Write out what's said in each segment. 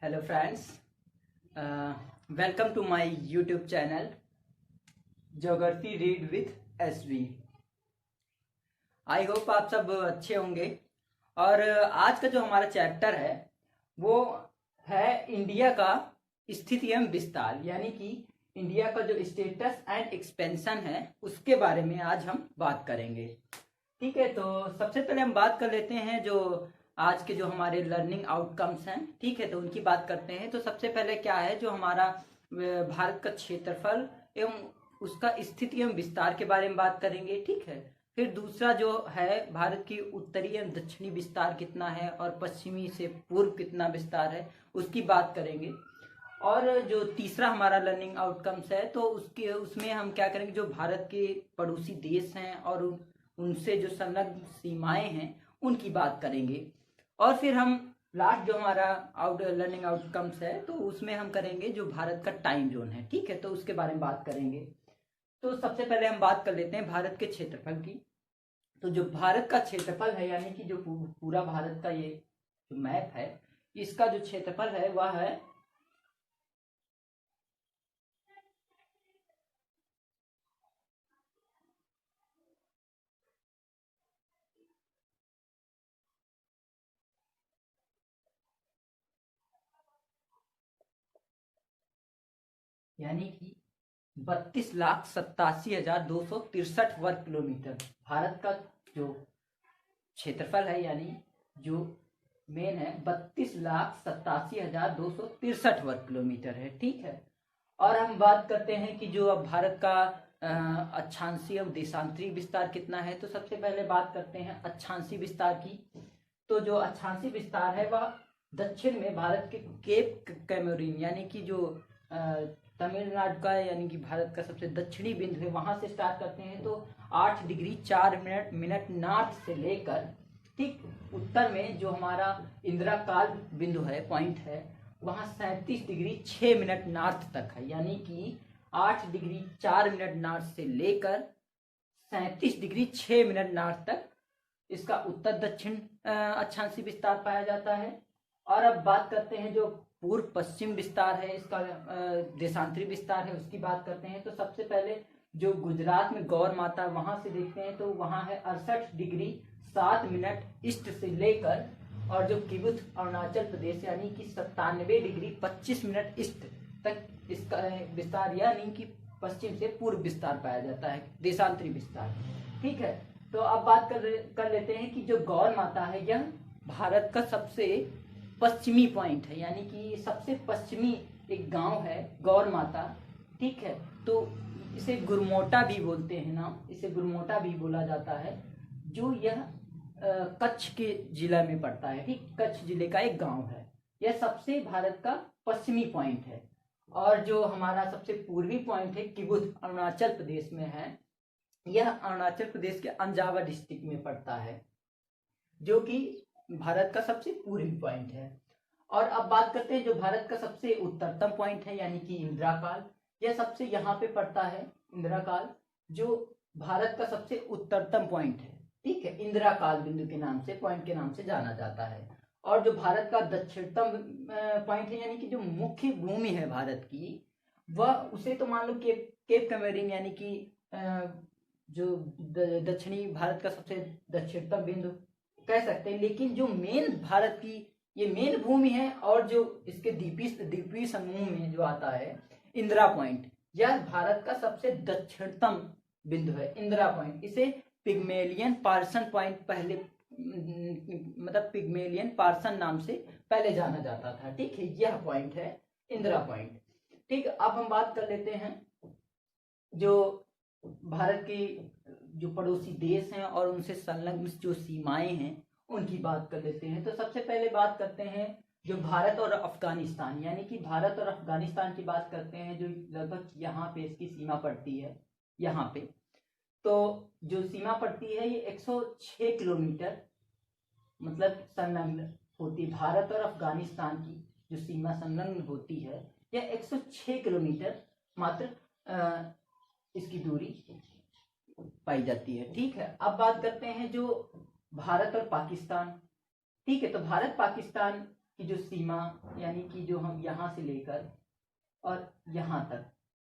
Hello friends, welcome to my YouTube channel Geography Read with SV। I hope आप सब अच्छे होंगे। और आज का जो हमारा चैप्टर है वो है इंडिया का स्थिति एवं विस्तार, यानी कि इंडिया का जो स्टेटस एंड एक्सपेंशन है उसके बारे में आज हम बात करेंगे। ठीक है, तो सबसे पहले हम बात कर लेते हैं जो आज के जो हमारे लर्निंग आउटकम्स हैं। ठीक है, तो उनकी बात करते हैं। तो सबसे पहले क्या है, जो हमारा भारत का क्षेत्रफल एवं उसका स्थिति एवं विस्तार के बारे में बात करेंगे। ठीक है, फिर दूसरा जो है भारत की उत्तरी एवं दक्षिणी विस्तार कितना है और पश्चिमी से पूर्व कितना विस्तार है उसकी बात करेंगे। और जो तीसरा हमारा लर्निंग आउटकम्स है तो उसमें हम क्या करेंगे, जो भारत के पड़ोसी देश हैं और उनसे जो संलग्न सीमाएं हैं उनकी बात करेंगे। और फिर हम लास्ट जो हमारा लर्निंग आउटकम्स है तो उसमें हम करेंगे जो भारत का टाइम जोन है। ठीक है, तो उसके बारे में बात करेंगे। तो सबसे पहले हम बात कर लेते हैं भारत के क्षेत्रफल की। तो जो भारत का क्षेत्रफल है, यानी कि जो पूरा भारत का ये जो मैप है, इसका जो क्षेत्रफल है वह है 32,87,263 वर्ग किलोमीटर भारत का जो क्षेत्रफल है, यानी जो मेन है 32,87,263 वर्ग किलोमीटर है। ठीक है, और हम बात करते हैं कि जो अब भारत का अक्षांशीय और देशांतरी विस्तार कितना है। तो सबसे पहले बात करते हैं अक्षांशीय विस्तार की। तो जो अक्षांशीय विस्तार है वह दक्षिण में भारत के केप कैमोरिन, यानी कि जो तमिलनाडु का यानी कि भारत का सबसे दक्षिणी बिंदु है वहां से स्टार्ट करते हैं। तो 8 डिग्री 4 मिनट नॉर्थ से लेकर ठीक उत्तर में जो हमारा इंदिरा काल बिंदु है, पॉइंट है, वहां 37 डिग्री 6 मिनट नॉर्थ तक है। यानी कि 8 डिग्री 4 मिनट नॉर्थ से लेकर 37 डिग्री 6 मिनट नॉर्थ तक इसका उत्तर दक्षिण अक्षांशीय विस्तार पाया जाता है। और अब बात करते हैं जो पूर्व पश्चिम विस्तार है, इसका देशांतरी विस्तार है, उसकी बात करते हैं। तो सबसे पहले जो गुजरात में गौर माता वहां से देखते हैं तो वहां है 68 डिग्री 7 मिनट ईस्ट से लेकर, और जो किबुथ अरुणाचल प्रदेश यानी कि 97 डिग्री 25 मिनट ईस्ट तक इसका विस्तार यानी कि पश्चिम से पूर्व विस्तार पाया जाता है, देशांतरी विस्तार। ठीक है, तो अब बात कर लेते हैं कि जो गौर माता है यह भारत का सबसे पश्चिमी पॉइंट है, यानी कि सबसे पश्चिमी एक गांव है गौर माता। ठीक है, तो इसे गुरमोटा भी बोलते हैं नाम, इसे गुरमोटा भी बोला जाता है, जो यह कच्छ के जिला में पड़ता है। ठीक, कच्छ जिले का एक गांव है। यह सबसे भारत का पश्चिमी पॉइंट है। और जो हमारा सबसे पूर्वी पॉइंट है किबुथ अरुणाचल प्रदेश में है, यह अरुणाचल प्रदेश के अंजावा डिस्ट्रिक्ट में पड़ता है, जो कि भारत का सबसे पूर्वी पॉइंट है। और अब बात करते हैं जो भारत का सबसे उत्तरतम पॉइंट है, यानी कि इंदिरा काल, यह सबसे यहाँ पे पड़ता है। इंदिरा काल जो भारत का सबसे उत्तरतम पॉइंट है। ठीक है, इंदिरा काल बिंदु के नाम से, पॉइंट के नाम से जाना जाता है। और जो भारत का दक्षिणतम पॉइंट है, यानी कि जो मुख्य भूमि है भारत की, वह उसे तो मान लो केप कैमोरिन, यानी कि जो दक्षिणी भारत का सबसे दक्षिणतम बिंदु कह सकते हैं। लेकिन जो मेन भारत की ये मेन भूमि है और जो इसके द्वीपीय समूह में जो आता है इंदिरा पॉइंट, यह भारत का सबसे दक्षिणतम बिंदु है, इंदिरा पॉइंट। इसे पिग्मेलियन पार्सन पॉइंट पहले मतलब पिग्मेलियन पार्सन नाम से पहले जाना जाता था। ठीक है, यह पॉइंट है इंदिरा पॉइंट। ठीक, अब हम बात कर लेते हैं जो भारत के जो पड़ोसी देश हैं और उनसे संलग्न जो सीमाएं हैं उनकी बात कर लेते हैं। तो सबसे पहले बात करते हैं जो भारत और अफगानिस्तान, यानी कि भारत और अफगानिस्तान की बात करते हैं, जो लगभग यहाँ पे इसकी सीमा पड़ती है। यहाँ पे तो जो सीमा पड़ती है ये 106 किलोमीटर मतलब संलग्न होती है। भारत और अफगानिस्तान की जो सीमा संलग्न होती है यह 106 किलोमीटर मात्र इसकी दूरी पाई जाती है। ठीक है, अब बात करते हैं जो भारत और पाकिस्तान। ठीक है, तो भारत पाकिस्तान की जो सीमा, यानी कि जो हम यहाँ से लेकर और यहाँ तक,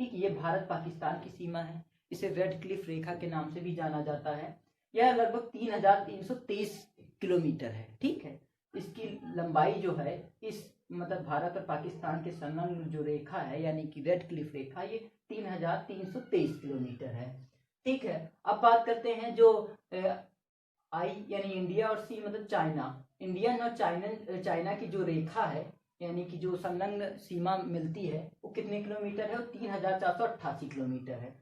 ठीक, ये भारत पाकिस्तान की सीमा है। इसे रेड क्लिफ रेखा के नाम से भी जाना जाता है। यह लगभग 3323 किलोमीटर है, ठीक है। इसकी लंबाई जो है इस मतलब भारत और पाकिस्तान के संलग्न जो रेखा है यानी कि रेड क्लिफ रेखा, ये 3323 किलोमीटर है, ठीक है। अब बात करते हैं जो आई यानी इंडिया और सी मतलब चाइना, इंडियन और चाइना की जो रेखा है यानी कि जो संलग्न सीमा मिलती है वो कितने किलोमीटर है, वो 3488 किलोमीटर है।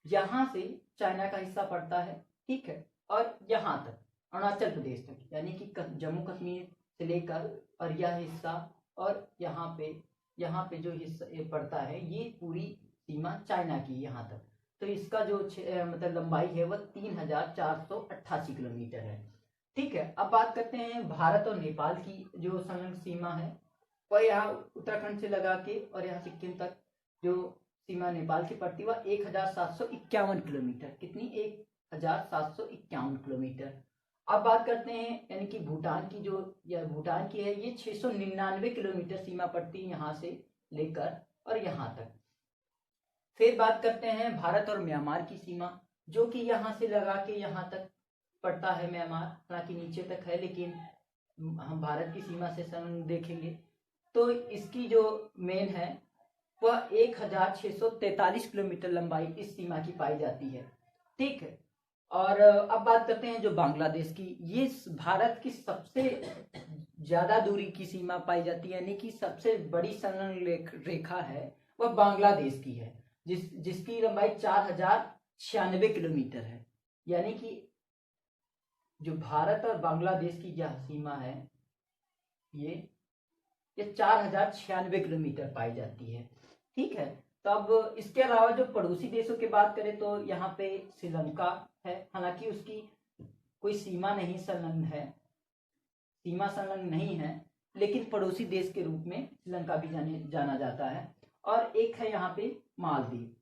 यहाँ से चाइना का हिस्सा पड़ता है, ठीक है, और यहाँ तक अरुणाचल प्रदेश तक, यानी कि जम्मू कश्मीर से लेकर और यह हिस्सा और यहाँ पे जो हिस्सा पड़ता है, ये पूरी सीमा चाइना की यहाँ तक। तो इसका जो मतलब लंबाई है वह 3488 किलोमीटर है, ठीक है। अब बात करते हैं भारत और नेपाल की जो संलग्न सीमा है, वह यहाँ उत्तराखंड से लगा के और यहाँ सिक्किम तक जो सीमा नेपाल की पड़ती है वह 1751 किलोमीटर, कितनी, 1751 किलोमीटर। अब बात करते हैं यानी कि भूटान की, जो यह भूटान की है, ये 699 किलोमीटर सीमा पड़ती है यहाँ से लेकर और यहाँ तक। फिर बात करते हैं भारत और म्यांमार की सीमा, जो कि यहाँ से लगा के यहाँ तक पड़ता है म्यांमार, हालांकि नीचे तक है, लेकिन हम भारत की सीमा से देखेंगे तो इसकी जो मेन है वह 1643 किलोमीटर लंबाई इस सीमा की पाई जाती है, ठीक है। और अब बात करते हैं जो बांग्लादेश की, ये भारत की सबसे ज्यादा दूरी की सीमा पाई जाती है, यानी कि सबसे बड़ी संलग्न रेखा है वह बांग्लादेश की है, जिसकी लंबाई 4096 किलोमीटर है। यानी कि जो भारत और बांग्लादेश की यह सीमा है ये 4096 किलोमीटर पाई जाती है, ठीक है। तब इसके अलावा जो पड़ोसी देशों की बात करें तो यहाँ पे श्रीलंका है, हालांकि उसकी कोई सीमा नहीं संलग्न है, सीमा संलग्न नहीं है, लेकिन पड़ोसी देश के रूप में श्रीलंका भी जाना जाता है। और एक है यहाँ पे मालदीव,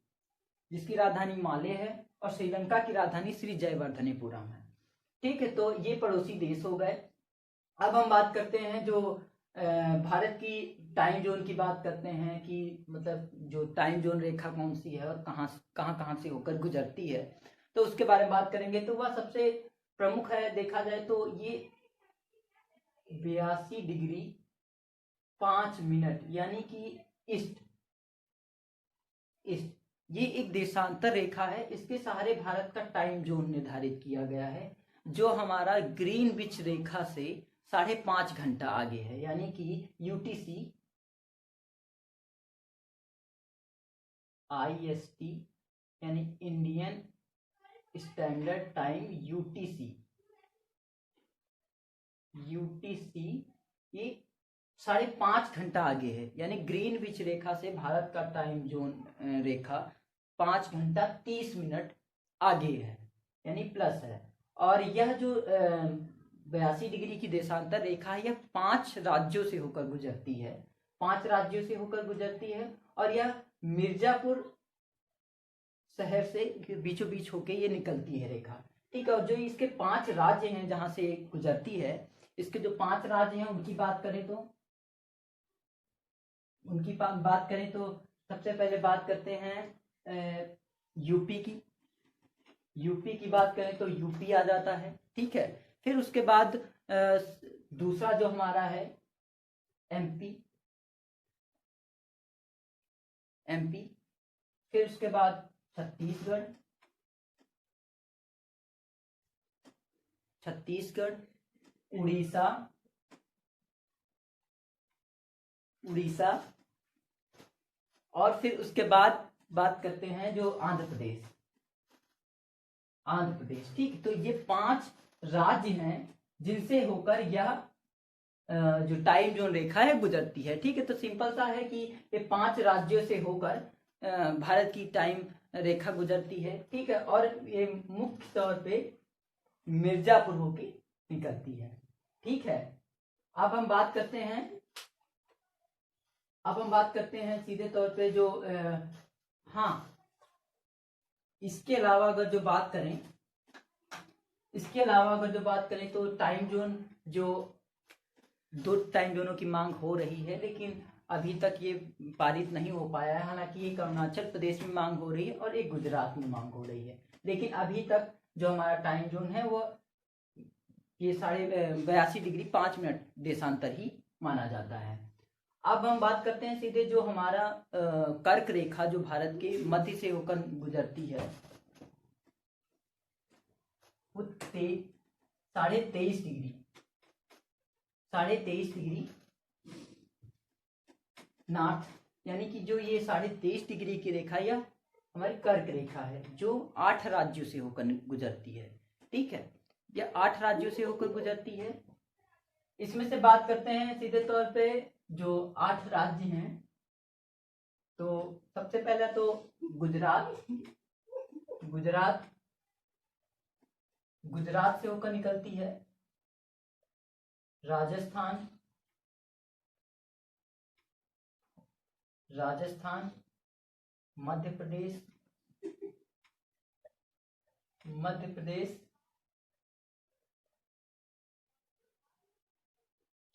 जिसकी राजधानी माले है और श्रीलंका की राजधानी श्री जयवर्धनेपुरम है, ठीक है। तो ये पड़ोसी देश हो गए। अब हम बात करते हैं जो भारत की टाइम जोन की बात करते हैं कि मतलब जो टाइम जोन रेखा कौन सी है और कहाँ से होकर गुजरती है, तो उसके बारे में बात करेंगे। तो वह सबसे प्रमुख है, देखा जाए तो ये 82 डिग्री 5 मिनट यानी कि ईस्ट, ये एक देशांतर रेखा है, इसके सहारे भारत का टाइम जोन निर्धारित किया गया है, जो हमारा ग्रीनविच रेखा से 5.5 घंटा आगे है, यानी कि यूटीसी IST यानी इंडियन स्टैंडर्ड टाइम यूटीसी ये 5.5 घंटा आगे है, यानी ग्रीनविच रेखा से भारत का टाइम जोन रेखा 5 घंटा 30 मिनट आगे है, यानी प्लस है। और यह जो 82 डिग्री की देशांतर रेखा है, यह 5 राज्यों से होकर गुजरती है, 5 राज्यों से होकर गुजरती है, और यह मिर्जापुर शहर से बीचों बीच होके ये निकलती है रेखा, ठीक है। और जो इसके 5 राज्य हैं जहां से गुजरती है, इसके जो 5 राज्य हैं उनकी बात करें तो सबसे पहले बात करते हैं यूपी की बात करें तो यूपी आ जाता है, ठीक है। फिर उसके बाद दूसरा जो हमारा है एमपी, फिर उसके बाद छत्तीसगढ़, उड़ीसा, और फिर उसके बाद बात करते हैं जो आंध्र प्रदेश, ठीक। तो ये 5 राज्य हैं जिनसे होकर यह जो टाइम जोन रेखा है गुजरती है, ठीक है। तो सिंपल सा है कि ये 5 राज्यों से होकर भारत की टाइम रेखा गुजरती है, ठीक है। और ये मुख्य तौर पे मिर्जापुर होके निकलती है, ठीक है। अब हम बात करते हैं सीधे तौर पे जो इसके अलावा अगर जो बात करें तो टाइम जोन जो दो टाइम जोनों की मांग हो रही है, लेकिन अभी तक ये पारित नहीं हो पाया है। हालांकि एक अरुणाचल प्रदेश में मांग हो रही है और एक गुजरात में मांग हो रही है, लेकिन अभी तक जो हमारा टाइम जोन है वो ये 82.5 देशांतर ही माना जाता है। अब हम बात करते हैं सीधे जो हमारा कर्क रेखा जो भारत के मध्य से होकर गुजरती है, वो 23.5 डिग्री नॉर्थ, यानी कि जो ये 23.5 डिग्री की रेखा या हमारी कर्क रेखा है जो 8 राज्यों से होकर गुजरती है। ठीक है, ये 8 राज्यों से होकर गुजरती है। इसमें से बात करते हैं सीधे तौर पे जो 8 राज्य हैं, तो सबसे पहला तो गुजरात से होकर निकलती है, राजस्थान, मध्य प्रदेश,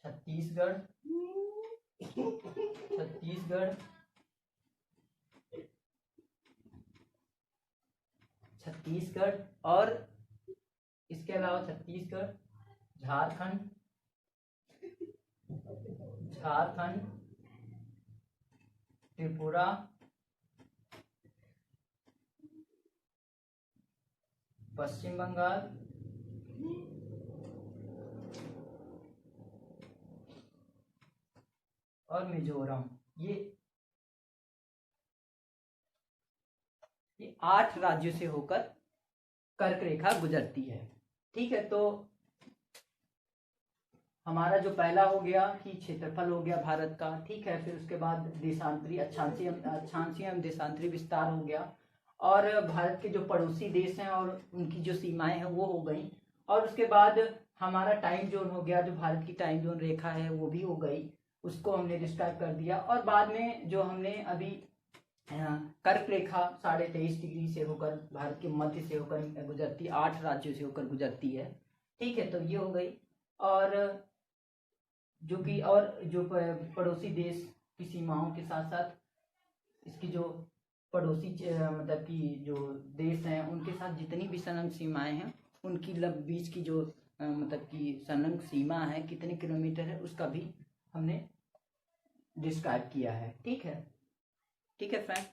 छत्तीसगढ़, और इसके अलावा छत्तीसगढ़, झारखंड, त्रिपुरा, पश्चिम बंगाल, और मिजोरम। ये 8 राज्यों से होकर कर्क रेखा गुजरती है। ठीक है, तो हमारा जो पहला हो गया कि क्षेत्रफल हो गया भारत का। ठीक है, फिर उसके बाद देशांतरी अक्षांशीय एवं देशांतरी विस्तार हो गया, और भारत के जो पड़ोसी देश हैं और उनकी जो सीमाएं हैं वो हो गई, और उसके बाद हमारा टाइम जोन हो गया, जो भारत की टाइम जोन रेखा है वो भी हो गई, उसको हमने डिस्क्राइब कर दिया। और बाद में जो हमने अभी कर्क रेखा 23.5 डिग्री से होकर भारत के मध्य से होकर गुजरती, 8 राज्यों से होकर गुजरती है। ठीक है, तो ये हो गई। और जो पड़ोसी देश की सीमाओं के साथ साथ इसकी जो पड़ोसी मतलब कि जो देश हैं उनके साथ जितनी भी संलग्न सीमाएं हैं, उनकी बीच की जो मतलब कि संलग्न सीमा है कितने किलोमीटर है उसका भी हमने डिस्क्राइब किया है। ठीक है फ्रेंड।